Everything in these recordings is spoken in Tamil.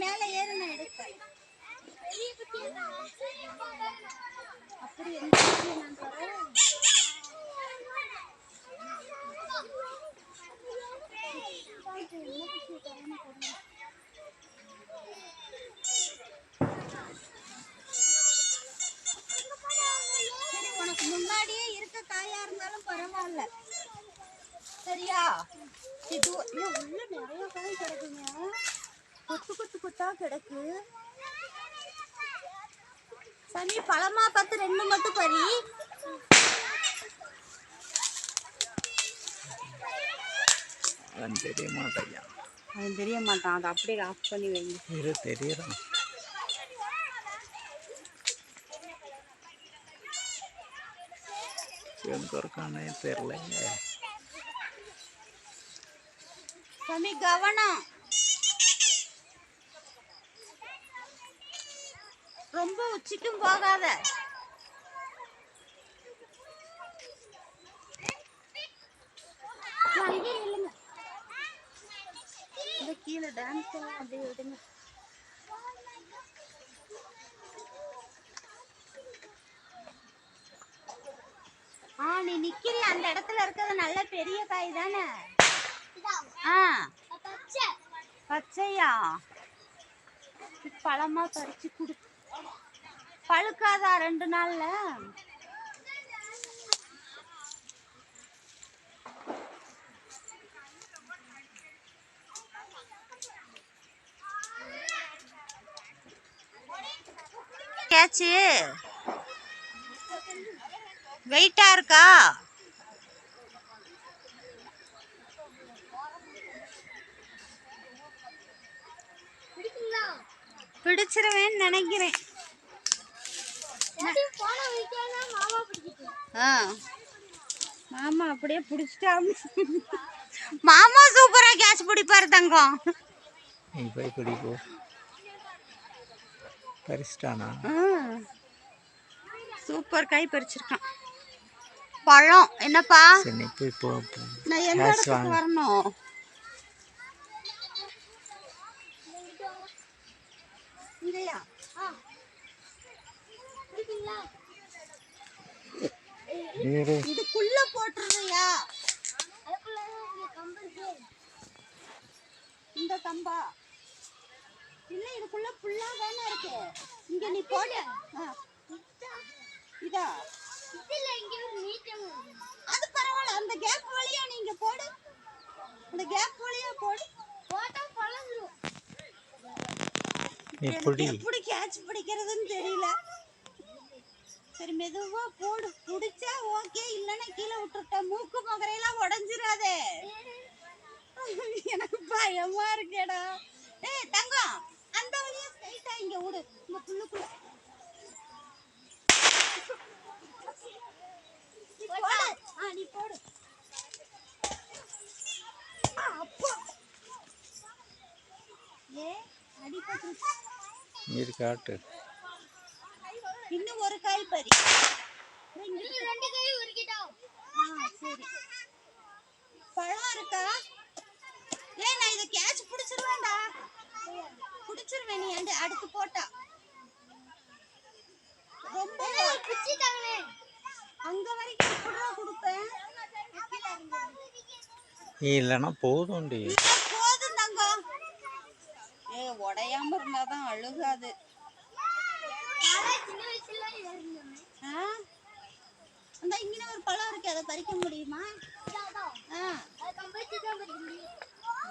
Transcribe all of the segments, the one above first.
மேல ஏறு நான் எடுப்பேன். அப்படி எந்த நான் தரேன். உனக்கு முன்னாடியே இருக்க காயா இருந்தாலும் பரவாயில்ல, சரியா? இது உள்ள நிறைய காய் கிடக்குங்க, கொத்து கொத்து கொத்தா கிடக்கு. சனி பழமா பார்த்து 2 மட்டும் பறி. அவன் தெரிய மாட்டான். அவன் தெரிய மாட்டான், அதை அப்படியே ஆஃப் பண்ணி வைங்க. தெரியறான். எங்க இருக்கானே தெரியல. சமி கவனம், ரொம்ப உச்சிக்கும் போகாத. கீழே டான்ஸ் அப்படியே விடுங்க. நீ நிக்கிறிய அந்த இடத்துல இருக்கிறது நல்ல பெரிய காய் தானே? பச்சையா? பழமா பறிச்சு குடு. பழுக்காதா 2 நாள்ல? கேச்சு வெயிட்டா இருக்கா? பிடிச்சிருவேன்னு நினைக்கிறேன். மாமா அப்படியே பிடிச்சிட்டாம. மாமா சூப்பரா கேட்ச் பிடிப்பாரு தங்கம். நீ போய் பிடிப்போ. பறிச்சிட்டானா? சூப்பர் காய் பறிச்சிருக்கான். பழம் என்னப்பா? சரி நீ போய் போ. நான் எந்த இடத்துக்கு வரணும்? இங்கயா? இதுக்குள்ள போட்டுறியா? இந்த கம்பா இல்ல, இதுக்குள்ள புல்லா தானே இருக்கு. இங்க நீ போடு. இதா அது பரவாயில்ல, அந்த கேப் வழியா நீங்க போடு. அந்த கேப் வழியா போடு. போட்டா பழந்துரும். எப்படி கேட்ச் பிடிக்கிறதுன்னு தெரியல. சரி மெதுவா போடு. பிடிச்சா ஓகே, இல்லைன்னா கீழே விட்டுட்ட. மூக்கு மகரையெல்லாம் உடஞ்சிராதே. எனக்கு பயமா இருக்கேடா. ஏய் தங்கம், அந்த வழியா ஸ்ட்ரைட்டா இங்க விடு. இந்த புல்லுக்குள்ள நீ போடு. அப்பா ஏ அடிபட்டு நீர் காட்டு. இன்னும் ஒரு காய் பறி. 2 காய் உரிக்கிட்டோம். சரி, பழம் இருக்கா? நான் இதை கேட்ச் பிடிச்சிருவேன்டா. பிடிச்சிருவேன் நீ அடுத்து போட்டா. ரொம்ப அங்க வரைக்கும் இப்படிதான் கொடுப்பேன். இல்லைன்னா போதும். போதும் தங்கம். உடையாம இருந்தாதான் அழுகாது. அந்த இங்க ஒரு பழம் இருக்கு, அதை பறிக்க முடியுமா?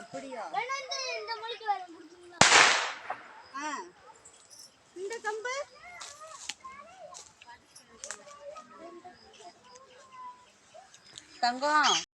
அப்படியா? இந்த கம்பு தங்கம்